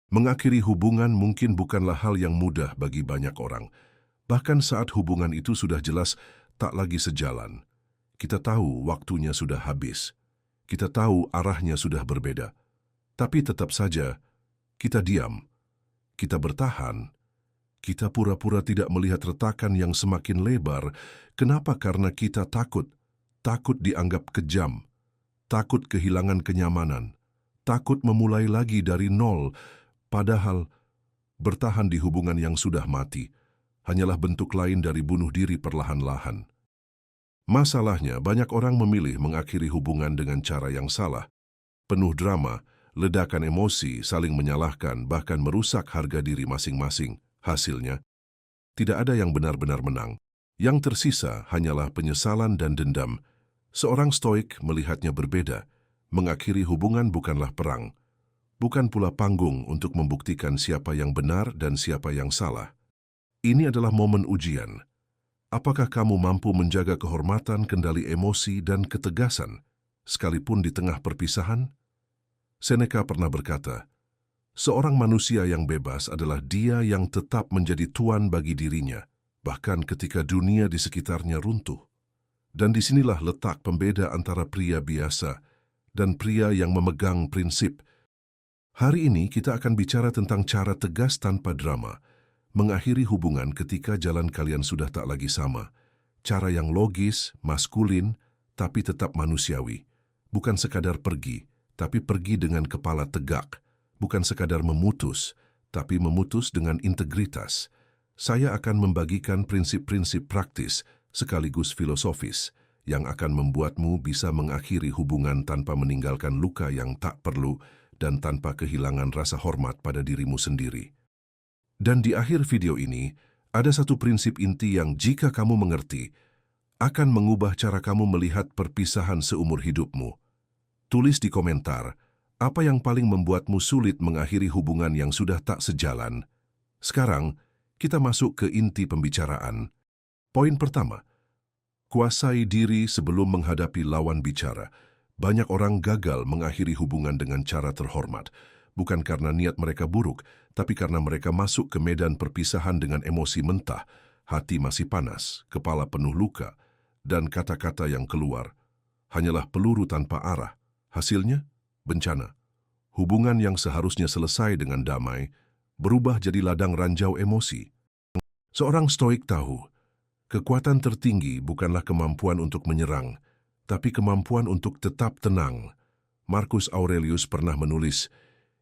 Mengakhiri hubungan mungkin bukanlah hal yang mudah bagi banyak orang. Bahkan saat hubungan itu sudah jelas tak lagi sejalan. Kita tahu waktunya sudah habis. Kita tahu arahnya sudah berbeda. Tapi tetap saja, kita diam. Kita bertahan. Kita pura-pura tidak melihat retakan yang semakin lebar. Kenapa? Karena kita takut. Takut dianggap kejam. Takut kehilangan kenyamanan. Takut memulai lagi dari nol. Padahal, bertahan di hubungan yang sudah mati hanyalah bentuk lain dari bunuh diri perlahan-lahan. Masalahnya, banyak orang memilih mengakhiri hubungan dengan cara yang salah. Penuh drama, ledakan emosi, saling menyalahkan, bahkan merusak harga diri masing-masing. Hasilnya, tidak ada yang benar-benar menang. Yang tersisa hanyalah penyesalan dan dendam. Seorang stoik melihatnya berbeda. Mengakhiri hubungan bukanlah perang. Bukan pula panggung untuk membuktikan siapa yang benar dan siapa yang salah. Ini adalah momen ujian. Apakah kamu mampu menjaga kehormatan, kendali emosi, dan ketegasan, sekalipun di tengah perpisahan? Seneca pernah berkata, seorang manusia yang bebas adalah dia yang tetap menjadi tuan bagi dirinya, bahkan ketika dunia di sekitarnya runtuh. Dan disinilah letak pembeda antara pria biasa dan pria yang memegang prinsip. Hari ini kita akan bicara tentang cara tegas tanpa drama, mengakhiri hubungan ketika jalan kalian sudah tak lagi sama. Cara yang logis, maskulin, tapi tetap manusiawi. Bukan sekadar pergi, tapi pergi dengan kepala tegak. Bukan sekadar memutus, tapi memutus dengan integritas. Saya akan membagikan prinsip-prinsip praktis sekaligus filosofis yang akan membuatmu bisa mengakhiri hubungan tanpa meninggalkan luka yang tak perlu dan tanpa kehilangan rasa hormat pada dirimu sendiri. Dan di akhir video ini, ada satu prinsip inti yang jika kamu mengerti, akan mengubah cara kamu melihat perpisahan seumur hidupmu. Tulis di komentar, apa yang paling membuatmu sulit mengakhiri hubungan yang sudah tak sejalan? Sekarang, kita masuk ke inti pembicaraan. Poin pertama, kuasai diri sebelum menghadapi lawan bicara. Banyak orang gagal mengakhiri hubungan dengan cara terhormat. Bukan karena niat mereka buruk, tapi karena mereka masuk ke medan perpisahan dengan emosi mentah, hati masih panas, kepala penuh luka, dan kata-kata yang keluar hanyalah peluru tanpa arah. Hasilnya, bencana. Hubungan yang seharusnya selesai dengan damai, berubah jadi ladang ranjau emosi. Seorang stoik tahu, kekuatan tertinggi bukanlah kemampuan untuk menyerang, tapi kemampuan untuk tetap tenang. Marcus Aurelius pernah menulis,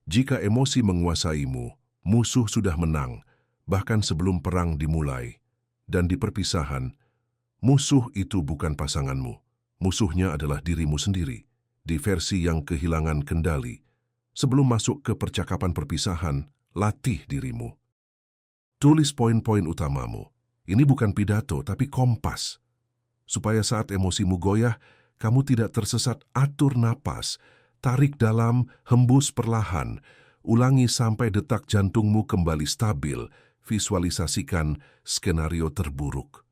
jika emosi menguasaimu, musuh sudah menang, bahkan sebelum perang dimulai. Dan di perpisahan, musuh itu bukan pasanganmu. Musuhnya adalah dirimu sendiri, di versi yang kehilangan kendali. Sebelum masuk ke percakapan perpisahan, latih dirimu. Tulis poin-poin utamamu. Ini bukan pidato, tapi kompas. Supaya saat emosimu goyah, kamu tidak tersesat. Atur napas. Tarik dalam, hembus perlahan, ulangi sampai detak jantungmu kembali stabil, visualisasikan skenario terburuk.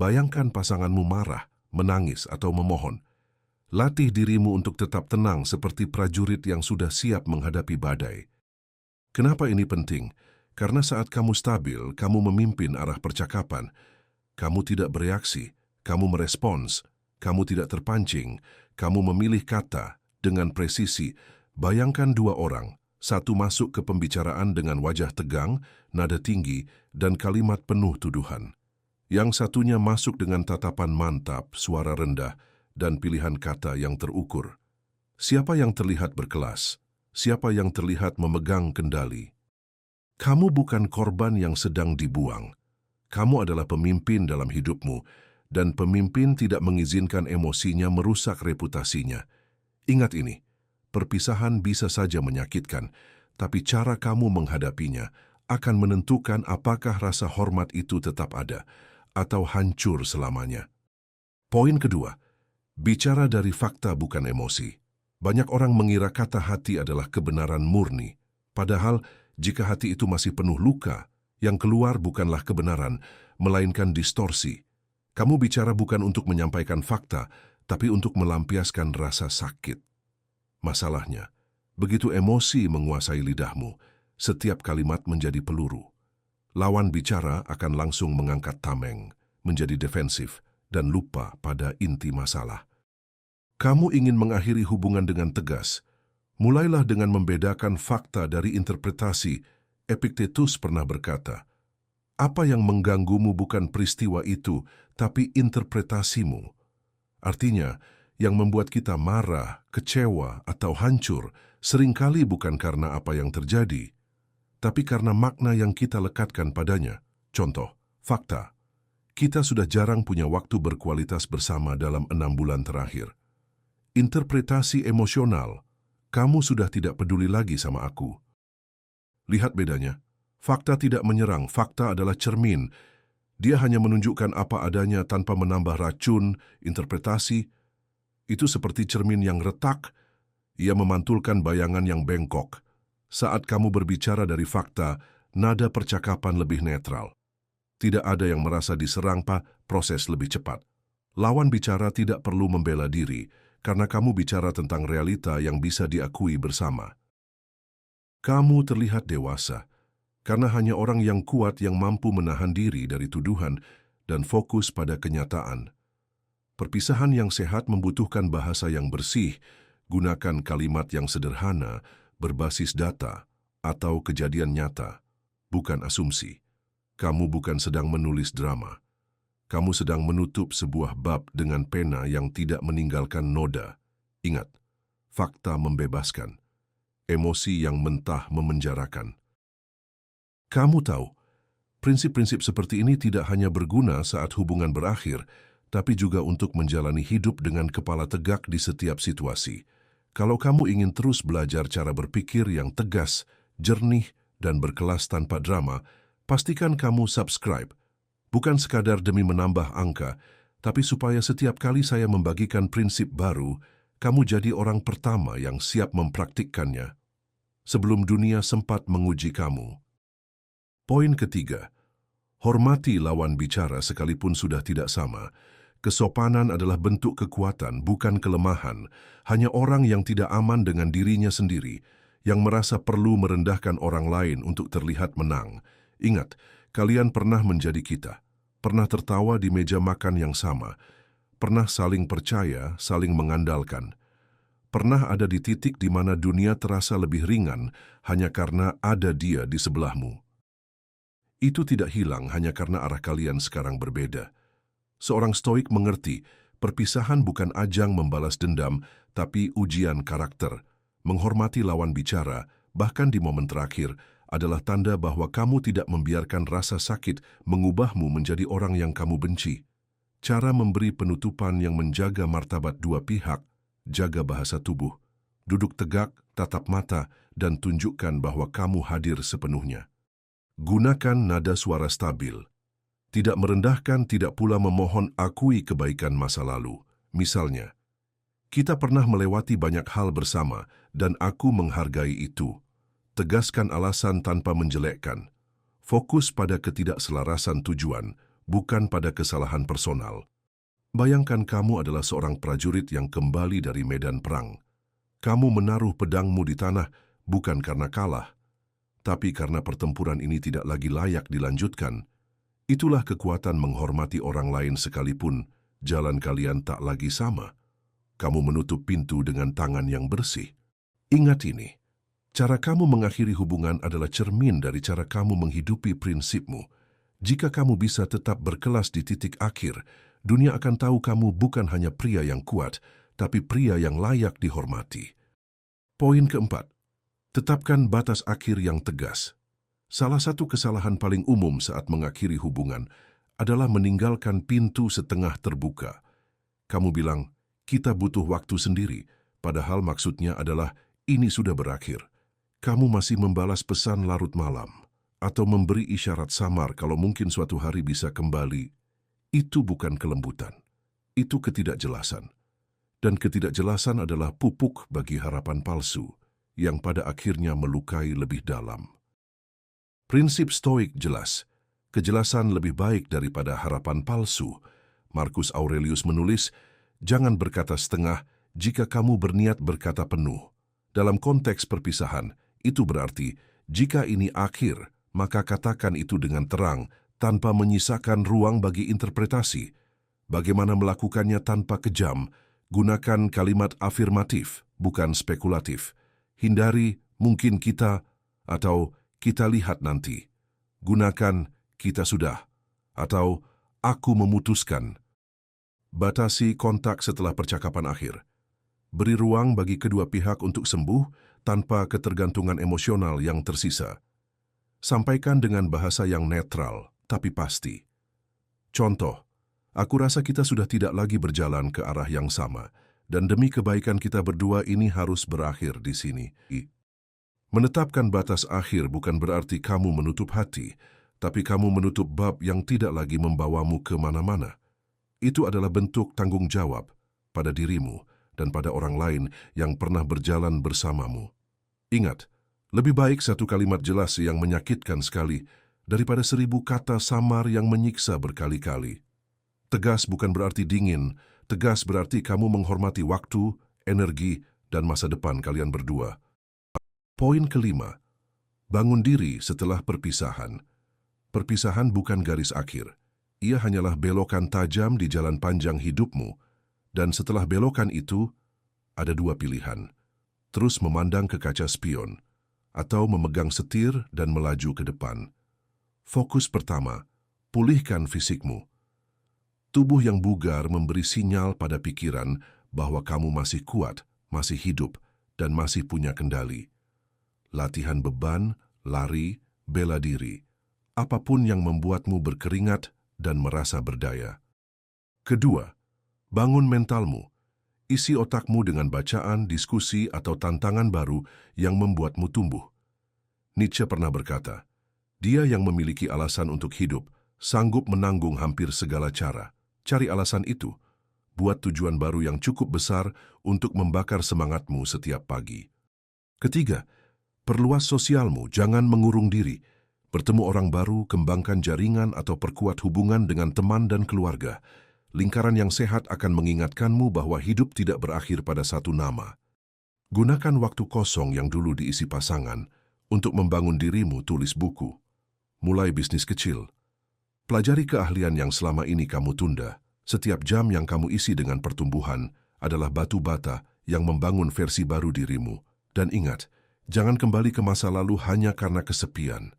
Bayangkan pasanganmu marah, menangis, atau memohon. Latih dirimu untuk tetap tenang seperti prajurit yang sudah siap menghadapi badai. Kenapa ini penting? Karena saat kamu stabil, kamu memimpin arah percakapan. Kamu tidak bereaksi, kamu merespons, kamu tidak terpancing, kamu memilih kata dengan presisi. Bayangkan dua orang, satu masuk ke pembicaraan dengan wajah tegang, nada tinggi, dan kalimat penuh tuduhan. Yang satunya masuk dengan tatapan mantap, suara rendah, dan pilihan kata yang terukur. Siapa yang terlihat berkelas? Siapa yang terlihat memegang kendali? Kamu bukan korban yang sedang dibuang. Kamu adalah pemimpin dalam hidupmu, dan pemimpin tidak mengizinkan emosinya merusak reputasinya. Ingat ini, perpisahan bisa saja menyakitkan, tapi cara kamu menghadapinya akan menentukan apakah rasa hormat itu tetap ada atau hancur selamanya. Poin kedua, bicara dari fakta bukan emosi. Banyak orang mengira kata hati adalah kebenaran murni, padahal jika hati itu masih penuh luka, yang keluar bukanlah kebenaran, melainkan distorsi. Kamu bicara bukan untuk menyampaikan fakta, tapi untuk melampiaskan rasa sakit. Masalahnya, begitu emosi menguasai lidahmu, setiap kalimat menjadi peluru. Lawan bicara akan langsung mengangkat tameng, menjadi defensif, dan lupa pada inti masalah. Kamu ingin mengakhiri hubungan dengan tegas. Mulailah dengan membedakan fakta dari interpretasi. Epictetus pernah berkata, "Apa yang mengganggumu bukan peristiwa itu, tapi interpretasimu." Artinya, yang membuat kita marah, kecewa, atau hancur seringkali bukan karena apa yang terjadi, tapi karena makna yang kita lekatkan padanya. Contoh, fakta. Kita sudah jarang punya waktu berkualitas bersama dalam 6 bulan terakhir. Interpretasi emosional. Kamu sudah tidak peduli lagi sama aku. Lihat bedanya. Fakta tidak menyerang, fakta adalah cermin. Dia hanya menunjukkan apa adanya tanpa menambah racun. Interpretasi itu seperti cermin yang retak. Ia memantulkan bayangan yang bengkok. Saat kamu berbicara dari fakta, nada percakapan lebih netral. Tidak ada yang merasa diserang, proses lebih cepat. Lawan bicara tidak perlu membela diri, karena kamu bicara tentang realita yang bisa diakui bersama. Kamu terlihat dewasa, karena hanya orang yang kuat yang mampu menahan diri dari tuduhan dan fokus pada kenyataan. Perpisahan yang sehat membutuhkan bahasa yang bersih, gunakan kalimat yang sederhana, berbasis data, atau kejadian nyata, bukan asumsi. Kamu bukan sedang menulis drama. Kamu sedang menutup sebuah bab dengan pena yang tidak meninggalkan noda. Ingat, fakta membebaskan. Emosi yang mentah memenjarakan. Kamu tahu, prinsip-prinsip seperti ini tidak hanya berguna saat hubungan berakhir, tapi juga untuk menjalani hidup dengan kepala tegak di setiap situasi. Kalau kamu ingin terus belajar cara berpikir yang tegas, jernih, dan berkelas tanpa drama, pastikan kamu subscribe. Bukan sekadar demi menambah angka, tapi supaya setiap kali saya membagikan prinsip baru, kamu jadi orang pertama yang siap mempraktikkannya. Sebelum dunia sempat menguji kamu. Poin ketiga, hormati lawan bicara sekalipun sudah tidak sama. Kesopanan adalah bentuk kekuatan, bukan kelemahan. Hanya orang yang tidak aman dengan dirinya sendiri, yang merasa perlu merendahkan orang lain untuk terlihat menang. Ingat, kalian pernah menjadi kita, pernah tertawa di meja makan yang sama, pernah saling percaya, saling mengandalkan, pernah ada di titik di mana dunia terasa lebih ringan hanya karena ada dia di sebelahmu. Itu tidak hilang hanya karena arah kalian sekarang berbeda. Seorang stoik mengerti, perpisahan bukan ajang membalas dendam, tapi ujian karakter. Menghormati lawan bicara, bahkan di momen terakhir, adalah tanda bahwa kamu tidak membiarkan rasa sakit mengubahmu menjadi orang yang kamu benci. Cara memberi penutupan yang menjaga martabat dua pihak, jaga bahasa tubuh, duduk tegak, tatap mata, dan tunjukkan bahwa kamu hadir sepenuhnya. Gunakan nada suara stabil. Tidak merendahkan, tidak pula memohon akui kebaikan masa lalu. Misalnya, kita pernah melewati banyak hal bersama dan aku menghargai itu. Tegaskan alasan tanpa menjelekkan. Fokus pada ketidakselarasan tujuan, bukan pada kesalahan personal. Bayangkan kamu adalah seorang prajurit yang kembali dari medan perang. Kamu menaruh pedangmu di tanah bukan karena kalah, tapi karena pertempuran ini tidak lagi layak dilanjutkan. Itulah kekuatan menghormati orang lain sekalipun jalan kalian tak lagi sama. Kamu menutup pintu dengan tangan yang bersih. Ingat ini. Cara kamu mengakhiri hubungan adalah cermin dari cara kamu menghidupi prinsipmu. Jika kamu bisa tetap berkelas di titik akhir, dunia akan tahu kamu bukan hanya pria yang kuat, tapi pria yang layak dihormati. Poin keempat, tetapkan batas akhir yang tegas. Salah satu kesalahan paling umum saat mengakhiri hubungan adalah meninggalkan pintu setengah terbuka. Kamu bilang, kita butuh waktu sendiri, padahal maksudnya adalah ini sudah berakhir. Kamu masih membalas pesan larut malam, atau memberi isyarat samar kalau mungkin suatu hari bisa kembali. Itu bukan kelembutan, itu ketidakjelasan. Dan ketidakjelasan adalah pupuk bagi harapan palsu, yang pada akhirnya melukai lebih dalam. Prinsip stoik jelas, kejelasan lebih baik daripada harapan palsu. Marcus Aurelius menulis, jangan berkata setengah jika kamu berniat berkata penuh. Dalam konteks perpisahan, itu berarti Jika ini akhir, maka katakan itu dengan terang, tanpa menyisakan ruang bagi interpretasi. Bagaimana melakukannya tanpa kejam? Gunakan kalimat afirmatif, bukan spekulatif. Hindari mungkin kita atau kita lihat nanti. Gunakan kita sudah atau aku memutuskan. Batasi kontak setelah percakapan akhir. Beri ruang bagi kedua pihak untuk sembuh tanpa ketergantungan emosional yang tersisa. Sampaikan dengan bahasa yang netral, tapi pasti. Contoh, aku rasa kita sudah tidak lagi berjalan ke arah yang sama, dan demi kebaikan kita berdua ini harus berakhir di sini. Menetapkan batas akhir bukan berarti kamu menutup hati, tapi kamu menutup bab yang tidak lagi membawamu ke mana-mana. Itu adalah bentuk tanggung jawab pada dirimu dan pada orang lain yang pernah berjalan bersamamu. Ingat, lebih baik satu kalimat jelas yang menyakitkan sekali daripada 1000 kata samar yang menyiksa berkali-kali. Tegas bukan berarti dingin, tegas berarti kamu menghormati waktu, energi, dan masa depan kalian berdua. Poin kelima, bangun diri setelah perpisahan. Perpisahan bukan garis akhir. Ia hanyalah belokan tajam di jalan panjang hidupmu, dan setelah belokan itu, ada dua pilihan. Terus memandang ke kaca spion, atau memegang setir dan melaju ke depan. Fokus pertama, pulihkan fisikmu. Tubuh yang bugar memberi sinyal pada pikiran bahwa kamu masih kuat, masih hidup, dan masih punya kendali. Latihan beban, lari, bela diri. Apapun yang membuatmu berkeringat dan merasa berdaya. Kedua, bangun mentalmu. Isi otakmu dengan bacaan, diskusi, atau tantangan baru yang membuatmu tumbuh. Nietzsche pernah berkata, dia yang memiliki alasan untuk hidup, sanggup menanggung hampir segala cara. Cari alasan itu. Buat tujuan baru yang cukup besar untuk membakar semangatmu setiap pagi. Ketiga, perluas sosialmu, jangan mengurung diri. Bertemu orang baru, kembangkan jaringan atau perkuat hubungan dengan teman dan keluarga. Lingkaran yang sehat akan mengingatkanmu bahwa hidup tidak berakhir pada satu nama. Gunakan waktu kosong yang dulu diisi pasangan untuk membangun dirimu, tulis buku. Mulai bisnis kecil. Pelajari keahlian yang selama ini kamu tunda. Setiap jam yang kamu isi dengan pertumbuhan adalah batu bata yang membangun versi baru dirimu. Dan ingat, jangan kembali ke masa lalu hanya karena kesepian.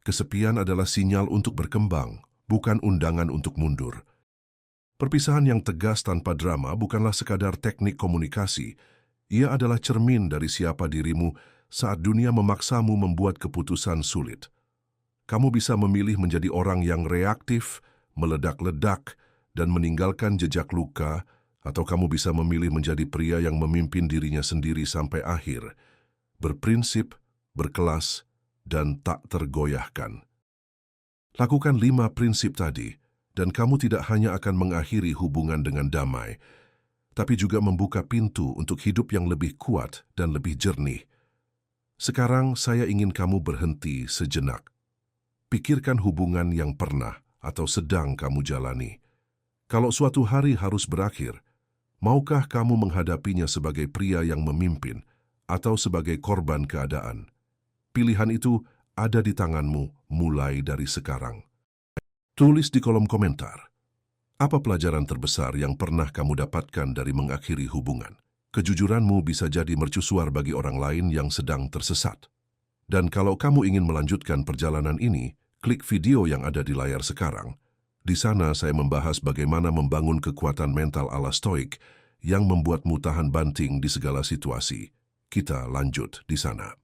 Kesepian adalah sinyal untuk berkembang, bukan undangan untuk mundur. Perpisahan yang tegas tanpa drama bukanlah sekadar teknik komunikasi. Ia adalah cermin dari siapa dirimu saat dunia memaksamu membuat keputusan sulit. Kamu bisa memilih menjadi orang yang reaktif, meledak-ledak, dan meninggalkan jejak luka, atau kamu bisa memilih menjadi pria yang memimpin dirinya sendiri sampai akhir, berprinsip, berkelas, dan tak tergoyahkan. Lakukan 5 prinsip tadi, dan kamu tidak hanya akan mengakhiri hubungan dengan damai, tapi juga membuka pintu untuk hidup yang lebih kuat dan lebih jernih. Sekarang saya ingin kamu berhenti sejenak. Pikirkan hubungan yang pernah atau sedang kamu jalani. Kalau suatu hari harus berakhir, maukah kamu menghadapinya sebagai pria yang memimpin atau sebagai korban keadaan? Pilihan itu ada di tanganmu mulai dari sekarang. Tulis di kolom komentar. Apa pelajaran terbesar yang pernah kamu dapatkan dari mengakhiri hubungan? Kejujuranmu bisa jadi mercusuar bagi orang lain yang sedang tersesat. Dan kalau kamu ingin melanjutkan perjalanan ini, klik video yang ada di layar sekarang. Di sana saya membahas bagaimana membangun kekuatan mental ala stoik yang membuatmu tahan banting di segala situasi. Kita lanjut di sana.